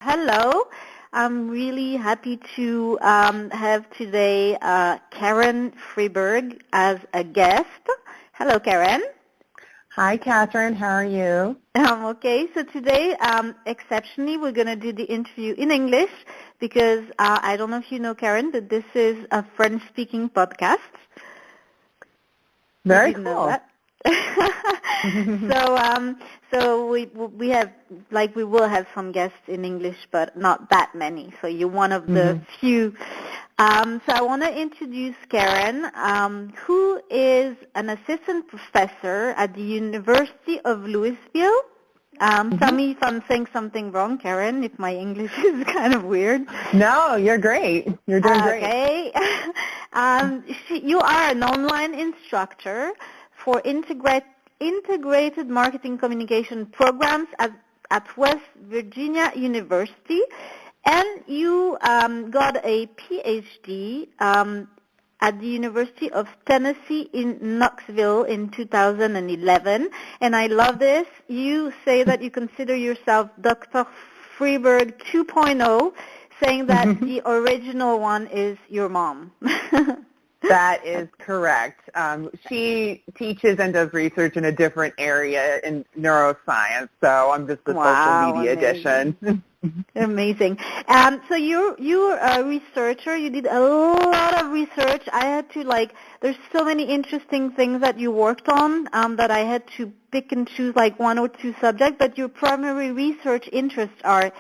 Hello. I'm really happy to have today Karen Freberg as a guest. Hello, Karen. Hi, Catherine. How are you? Okay. So today, exceptionally, we're going to do the interview in English because I don't know if you know, Karen, but this is a French-speaking podcast. Very Did you cool. know that? So we have, like, we will have some guests in English, but not that many. So you're one of the few. So I want to introduce Karen, who is an assistant professor at the University of Louisville. Tell me if I'm saying something wrong, Karen, if my English is kind of weird. No, you're great. You're doing great. Okay. You are an online instructor for integrated marketing communication programs at West Virginia University, and you got a PhD at the University of Tennessee in Knoxville in 2011. And I love this. You say that you consider yourself Dr. Freberg 2.0, saying that the original one is your mom. That is correct. She teaches and does research in a different area in neuroscience, so I'm just the social media edition. Amazing. So you're a researcher. You did a lot of research. I had to, there's so many interesting things that you worked on that I had to pick and choose one or two subjects, but your primary research interests are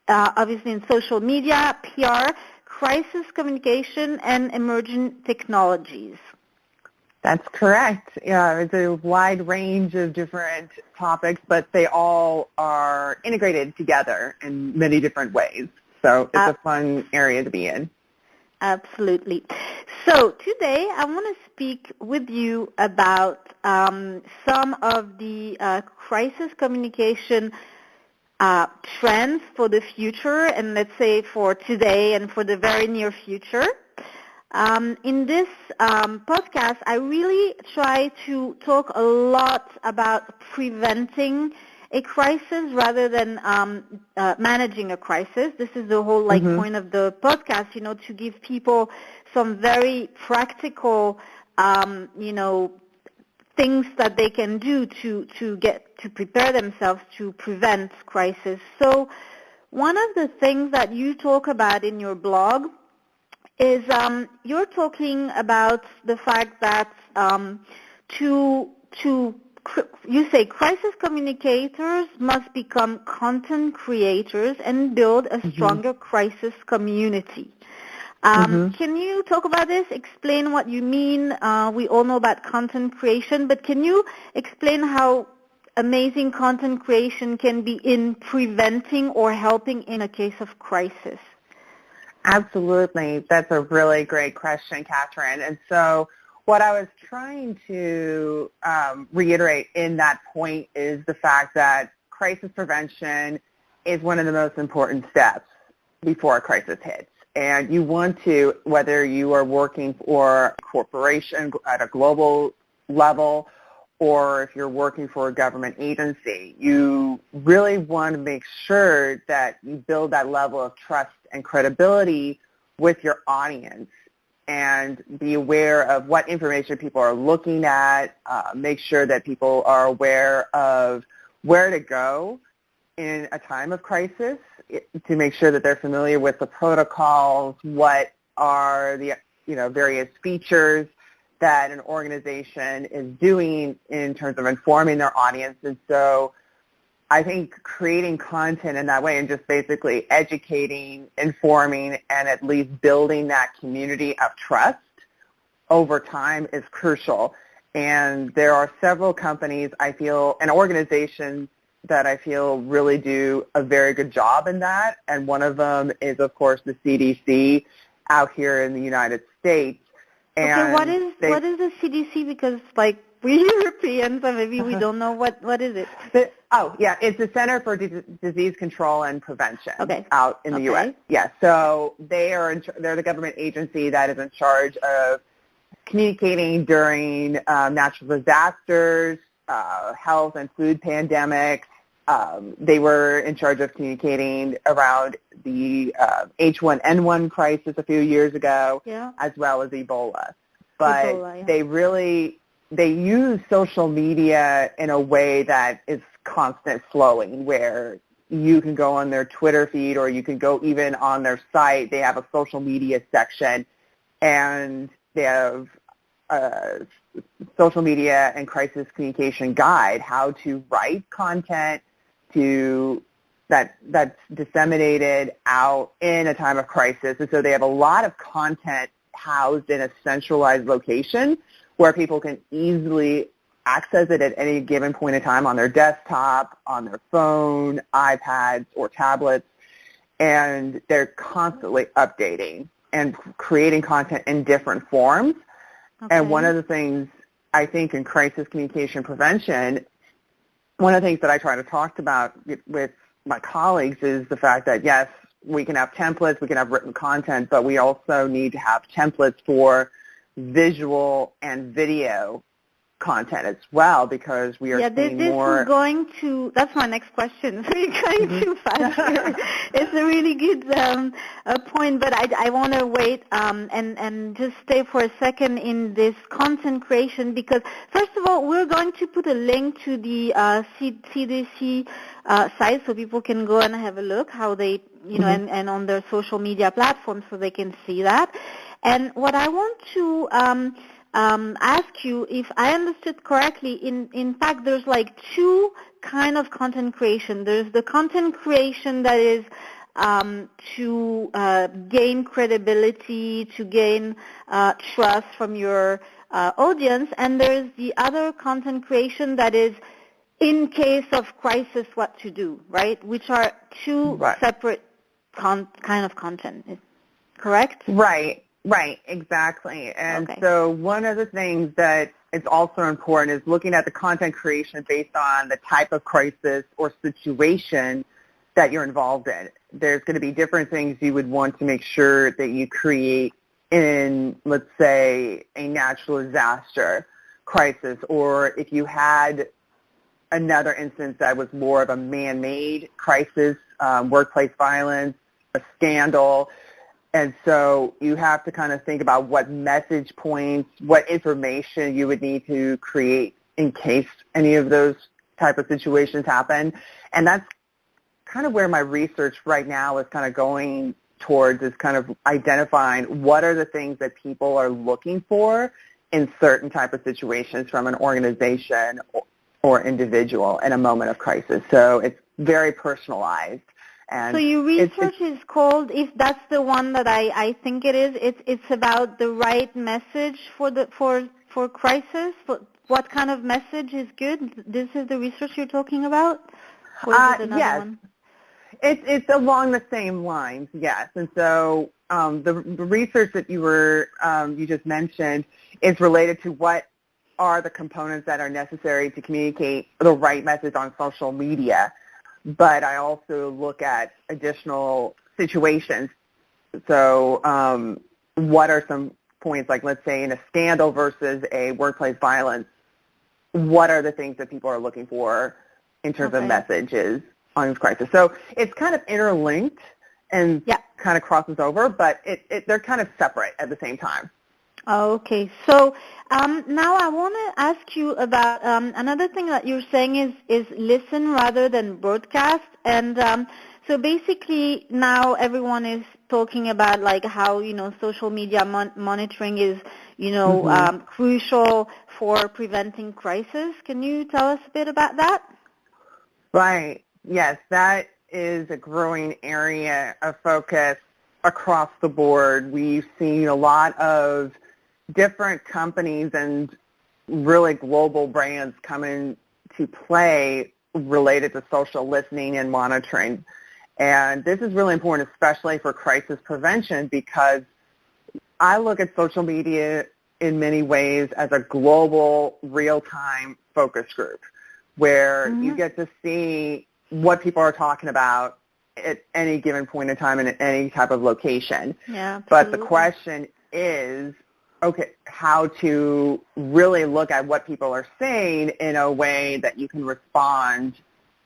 obviously in social media, PR, crisis communication, and emerging technologies. That's correct. Yeah, it's a wide range of different topics, but they all are integrated together in many different ways. So it's a fun area to be in. Absolutely. So today I want to speak with you about some of the crisis communication trends for the future, and let's say for today and for the very near future. In this podcast, I really try to talk a lot about preventing a crisis rather than managing a crisis. This is the whole point of the podcast, to give people some very practical, things that they can do to prepare themselves to prevent crisis. So one of the things that you talk about in your blog is you're talking about the fact that you say crisis communicators must become content creators and build a stronger crisis community. Can you talk about this? Explain what you mean. We all know about content creation, but can you explain how amazing content creation can be in preventing or helping in a case of crisis? Absolutely. That's a really great question, Catherine. And so what I was trying to reiterate in that point is the fact that crisis prevention is one of the most important steps before a crisis hits. And you want to, whether you are working for a corporation at a global level or if you're working for a government agency, you really want to make sure that you build that level of trust and credibility with your audience and be aware of what information people are looking at, make sure that people are aware of where to go in a time of crisis, to make sure that they're familiar with the protocols, what are the various features that an organization is doing in terms of informing their audience. And so I think creating content in that way and just basically educating, informing, and at least building that community of trust over time is crucial. And there are several companies, I feel, and organizations that I feel really do a very good job in that. And one of them is, of course, the CDC out here in the United States. And okay, what is the CDC? Because, we Europeans, so maybe we don't know what is it. It's the Center for Disease Control and Prevention out in the U.S. Yeah, so they're the government agency that is in charge of communicating during natural disasters, health and food pandemics, they were in charge of communicating around the H1N1 crisis a few years ago, as well as Ebola. But they use social media in a way that is constant flowing, where you can go on their Twitter feed or you can go even on their site. They have a social media section, and they have a social media and crisis communication guide, how to write content that's disseminated out in a time of crisis. And so they have a lot of content housed in a centralized location where people can easily access it at any given point in time on their desktop, on their phone, iPads, or tablets, and they're constantly updating and creating content in different forms. Okay. And one of the things I think in crisis communication prevention, one of the things that I try to talk about with my colleagues is the fact that, yes, we can have templates, we can have written content, but we also need to have templates for visual and video content as well, because we are seeing more. That's my next question. So you're going too fast here. It's a really good point, but I want to wait and just stay for a second in this content creation, because first of all, we're going to put a link to the CDC site so people can go and have a look how they, and on their social media platforms so they can see that. And what I want to ask you, if I understood correctly, in fact, there's like two kind of content creation. There's the content creation that is to gain credibility, to gain trust from your audience, and there's the other content creation that is in case of crisis, what to do, right? Which are two separate kind of content, correct? Right, exactly. And so one of the things that is also important is looking at the content creation based on the type of crisis or situation that you're involved in. There's going to be different things you would want to make sure that you create in, let's say, a natural disaster crisis, or if you had another instance that was more of a man-made crisis, workplace violence, a scandal. And so you have to kind of think about what message points, what information you would need to create in case any of those type of situations happen. And that's kind of where my research right now is kind of going towards, is kind of identifying what are the things that people are looking for in certain type of situations from an organization or individual in a moment of crisis. So it's very personalized. And so your research is called, if that's the one that I think it is, it's about the right message for crisis. What kind of message is good? This is the research you're talking about? Or is it another one? It's along the same lines, yes. And so the research that you just mentioned is related to what are the components that are necessary to communicate the right message on social media. But I also look at additional situations. So what are some points, like let's say in a scandal versus a workplace violence, what are the things that people are looking for in terms of messages on this crisis? So it's kind of interlinked and kind of crosses over, but they're kind of separate at the same time. Okay, so now I want to ask you about another thing that you're saying is listen rather than broadcast. And so basically now everyone is talking about like how, social media monitoring is, crucial for preventing crisis. Can you tell us a bit about that? Right. Yes, that is a growing area of focus across the board. We've seen a lot of different companies and really global brands come into play related to social listening and monitoring. And this is really important, especially for crisis prevention, because I look at social media in many ways as a global, real-time focus group where you get to see what people are talking about at any given point in time and at any type of location. Yeah, but the question is, how to really look at what people are saying in a way that you can respond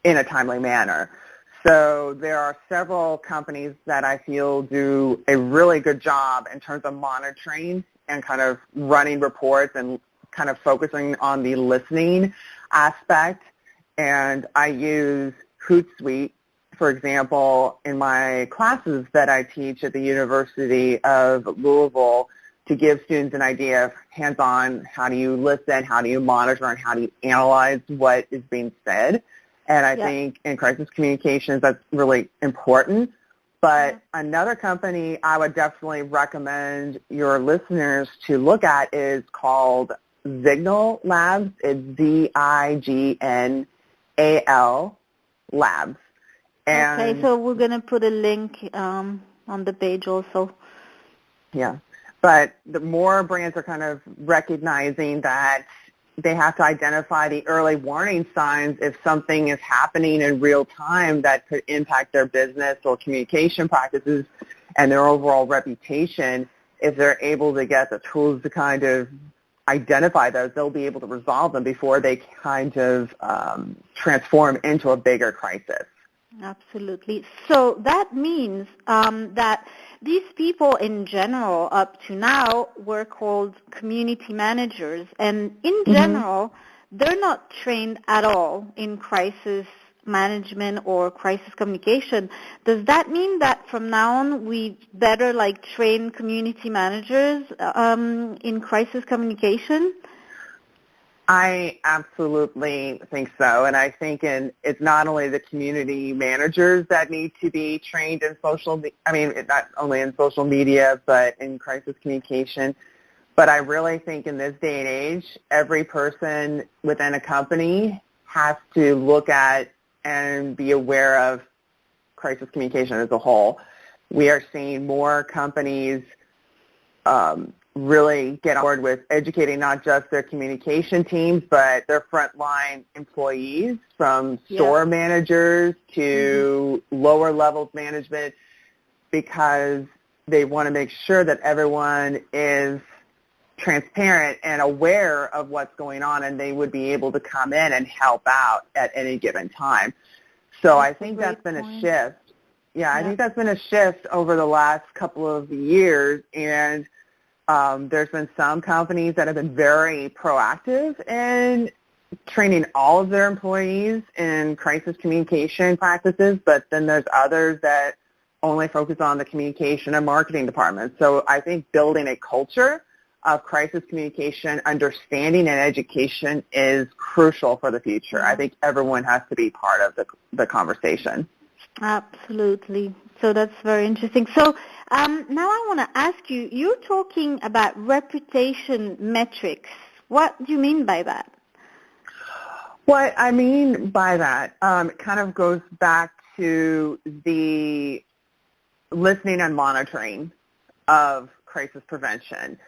in a timely manner. So there are several companies that I feel do a really good job in terms of monitoring and kind of running reports and kind of focusing on the listening aspect. And I use Hootsuite, for example, in my classes that I teach at the University of Louisville to give students an idea of hands-on, how do you listen, how do you monitor, and how do you analyze what is being said. And I think in crisis communications that's really important. But another company I would definitely recommend your listeners to look at is called Zignal Labs. It's Zignal Labs. And okay, so we're going to put a link on the page also. Yeah, but the more brands are kind of recognizing that they have to identify the early warning signs if something is happening in real time that could impact their business or communication practices and their overall reputation. If they're able to get the tools to kind of identify those, they'll be able to resolve them before they kind of transform into a bigger crisis. Absolutely. So that means that these people in general up to now were called community managers, and in general, they're not trained at all in crisis management or crisis communication. Does that mean that from now on we better train community managers in crisis communication? I absolutely think so, and I think it's not only the community managers that need to be trained in not only in social media, but in crisis communication. But I really think in this day and age, every person within a company has to look at and be aware of crisis communication as a whole. We are seeing more companies really get on board with educating not just their communication teams, but their frontline employees, from store managers to lower levels management, because they want to make sure that everyone is transparent and aware of what's going on, and they would be able to come in and help out at any given time. So I think that's been a shift. I think that's been a shift over the last couple of years, and there's been some companies that have been very proactive in training all of their employees in crisis communication practices, but then there's others that only focus on the communication and marketing departments. So I think building a culture of crisis communication, understanding, and education is crucial for the future. I think everyone has to be part of the conversation. Absolutely. So that's very interesting. So now I want to ask you, you're talking about reputation metrics. What do you mean by that? What I mean by that kind of goes back to the listening and monitoring of crisis prevention.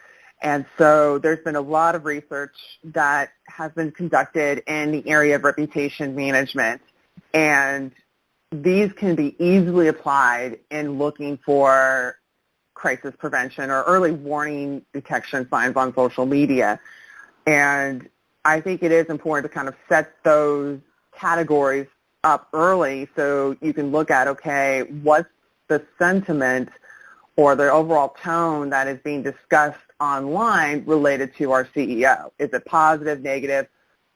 And so there's been a lot of research that has been conducted in the area of reputation management, and these can be easily applied in looking for crisis prevention or early warning detection signs on social media. And I think it is important to kind of set those categories up early so you can look at, okay, what's the sentiment or the overall tone that is being discussed online related to our CEO? Is it positive, negative,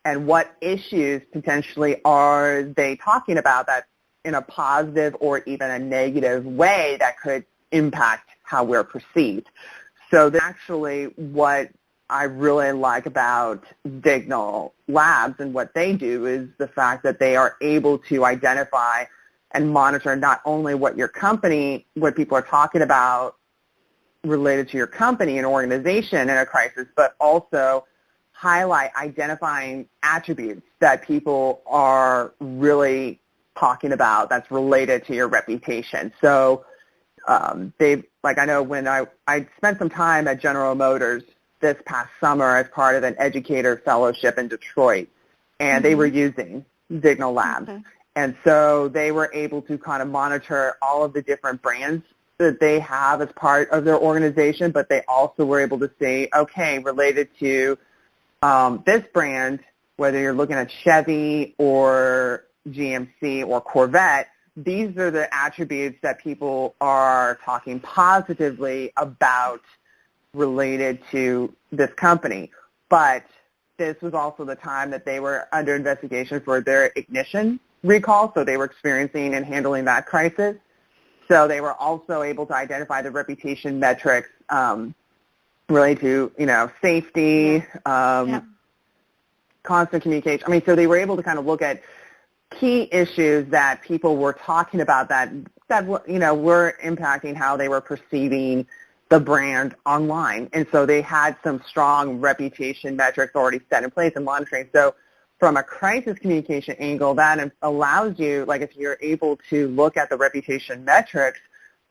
and what issues potentially are they talking about that in a positive or even a negative way that could impact how we're perceived? So that's actually what I really like about Zignal Labs and what they do is the fact that they are able to identify and monitor not only what people are talking about related to your company and organization in a crisis, but also identifying attributes that people are really talking about that's related to your reputation. So I know when I spent some time at General Motors this past summer as part of an educator fellowship in Detroit, and they were using Zignal Labs. Okay. And so they were able to kind of monitor all of the different brands that they have as part of their organization, but they also were able to say, okay, related to this brand, whether you're looking at Chevy or GMC or Corvette, these are the attributes that people are talking positively about related to this company. But this was also the time that they were under investigation for their ignition recall, so they were experiencing and handling that crisis. So they were also able to identify the reputation metrics related to, safety, constant communication. I mean, so they were able to kind of look at key issues that people were talking about that were impacting how they were perceiving the brand online. And so they had some strong reputation metrics already set in place and monitoring. So from a crisis communication angle, that allows you, like if you're able to look at the reputation metrics,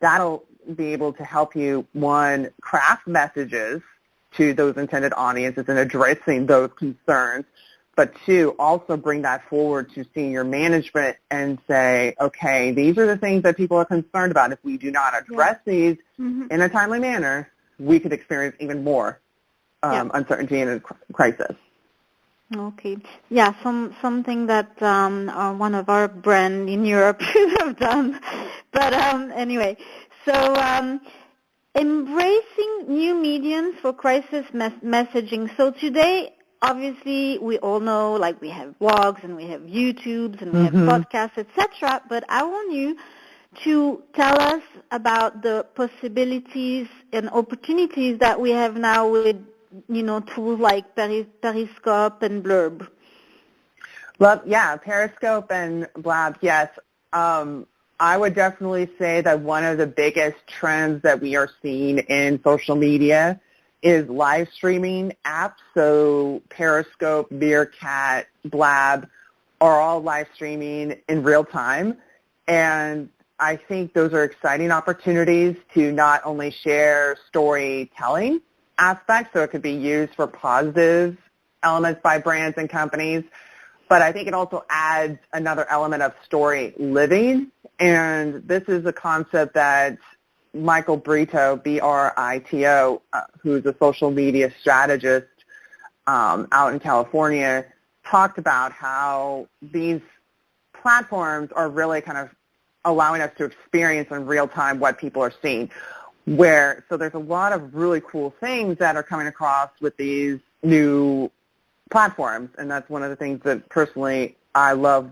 that'll be able to help you, one, craft messages to those intended audiences and addressing those concerns, but two, also bring that forward to senior management and say, okay, these are the things that people are concerned about. If we do not address these in a timely manner, we could experience even more uncertainty and crisis. Okay. Yeah, something that one of our brand in Europe should have done. But anyway, so embracing new mediums for crisis messaging. So today, obviously, we all know, like, we have blogs and we have YouTubes and we have podcasts, etc. But I want you to tell us about the possibilities and opportunities that we have now with, tools like Periscope and Blurb. Well, yeah, Periscope and Blab, yes. I would definitely say that one of the biggest trends that we are seeing in social media is live streaming apps. So Periscope, Meerkat, Blab are all live streaming in real time. And I think those are exciting opportunities to not only share storytelling aspects, so it could be used for positive elements by brands and companies, but I think it also adds another element of story living. And this is a concept that Michael Brito, B-R-I-T-O, who's a social media strategist out in California, talked about how these platforms are really kind of allowing us to experience in real time what people are seeing. So there's a lot of really cool things that are coming across with these new platforms, and that's one of the things that personally I love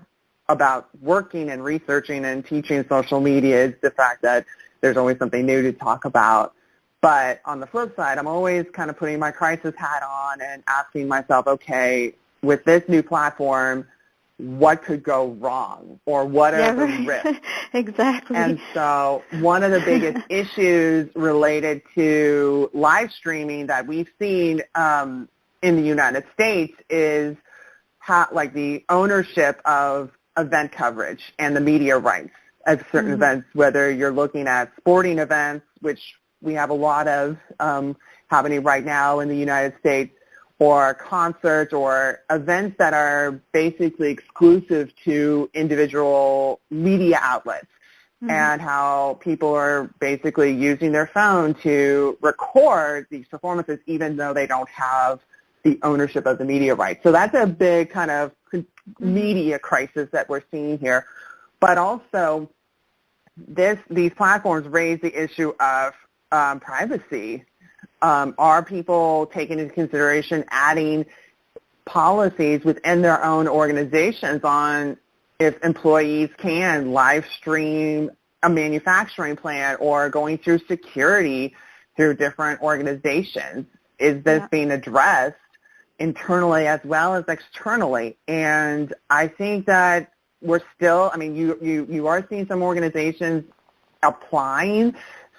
about working and researching and teaching social media is the fact that there's always something new to talk about. But on the flip side, I'm always kind of putting my crisis hat on and asking myself, okay, with this new platform, what could go wrong, or what are the risks? Exactly. And so one of the biggest issues related to live streaming that we've seen in the United States is how, like, the ownership of event coverage and the media rights of certain events, whether you're looking at sporting events, which we have a lot of happening right now in the United States, or concerts or events that are basically exclusive to individual media outlets, and how people are basically using their phone to record these performances even though they don't have the ownership of the media rights. So that's a big kind of media crisis that we're seeing here. But also, these platforms raise the issue of privacy. Are people taking into consideration adding policies within their own organizations on if employees can live stream a manufacturing plant or going through security through different organizations? Is this being addressed internally as well as externally? And I think that we're still, I mean, you are seeing some organizations applying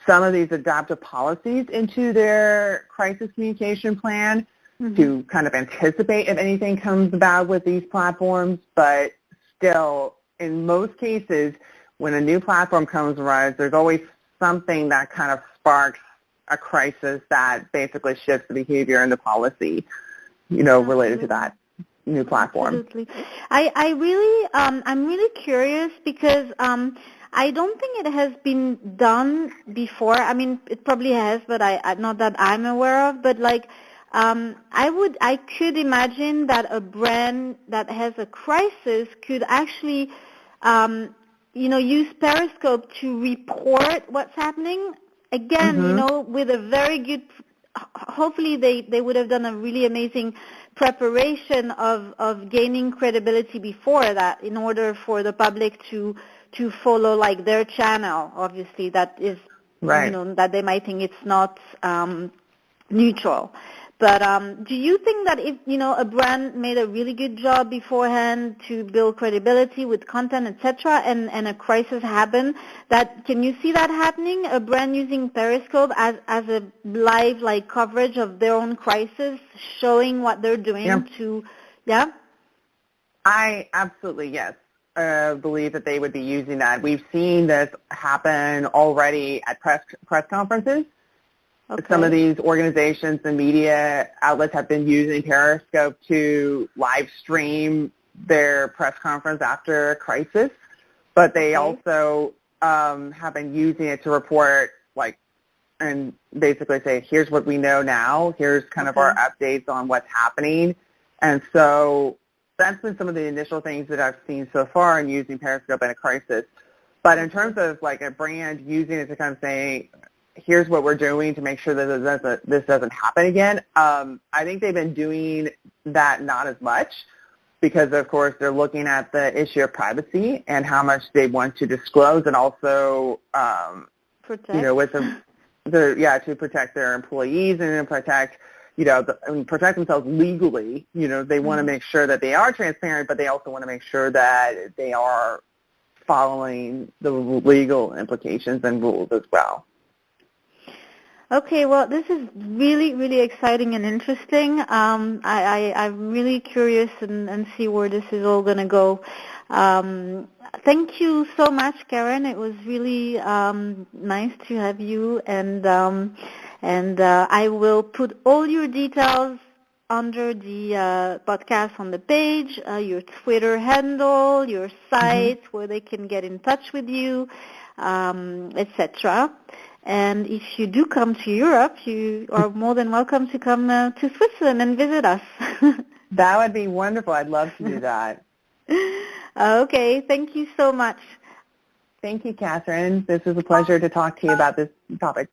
some of these adaptive policies into their crisis communication plan to kind of anticipate if anything comes about with these platforms. But still, in most cases, when a new platform comes around, there's always something that kind of sparks a crisis that basically shifts the behavior and the policy, related to that new platform. Absolutely. I'm really curious because I don't think it has been done before. I mean, it probably has, but not that I'm aware of. But like, I could imagine that a brand that has a crisis could actually, use Periscope to report what's happening. Again, with a very good, hopefully they would have done a really amazing preparation of gaining credibility before that in order for the public to follow like their channel, obviously, that is, right. That they might think it's not neutral. But do you think that if, a brand made a really good job beforehand to build credibility with content, etc., and a crisis happened, can you see that happening, a brand using Periscope as a live coverage of their own crisis, showing what they're doing I absolutely, yes, believe that they would be using that. We've seen this happen already at press conferences. Okay. Some of these organizations and media outlets have been using Periscope to live stream their press conference after a crisis, but they also have been using it to report, and basically say, here's what we know now, here's kind of our updates on what's happening. And so that's been some of the initial things that I've seen so far in using Periscope in a crisis. But in terms of a brand using it to kind of say, here's what we're doing to make sure that this doesn't happen again. I think they've been doing that not as much because, of course, they're looking at the issue of privacy and how much they want to disclose and also, with to protect their employees and protect, protect themselves legally. They want to make sure that they are transparent, but they also want to make sure that they are following the legal implications and rules as well. Okay, well, this is really, really exciting and interesting. I'm really curious and see where this is all going to go. Thank you so much, Karen. It was really nice to have you, and I will put all your details under the podcast on the page, your Twitter handle, your site, where they can get in touch with you, etc. And if you do come to Europe, you are more than welcome to come to Switzerland and visit us. That would be wonderful. I'd love to do that. Okay. Thank you so much. Thank you, Catherine. This was a pleasure to talk to you about this topic.